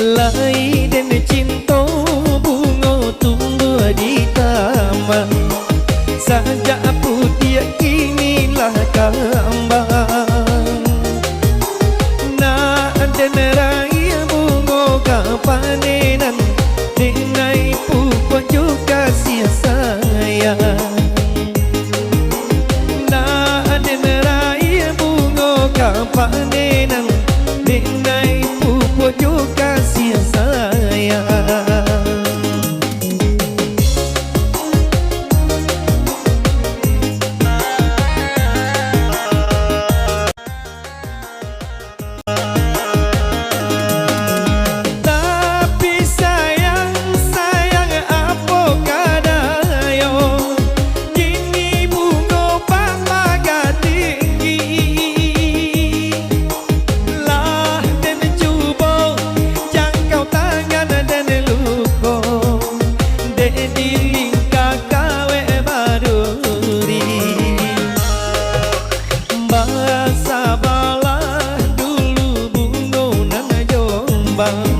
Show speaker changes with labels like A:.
A: Lai dan cinta bunga tumbuh di taman. Sajak putih inilah kambang. Nak dan raya bunga kapanenan, dengai pupuk juga kasih sayang. Nak dan raya bunga kapanenan, dengai pupuk juga kasih sayang. Sabarlah dulu bunga nan jombang.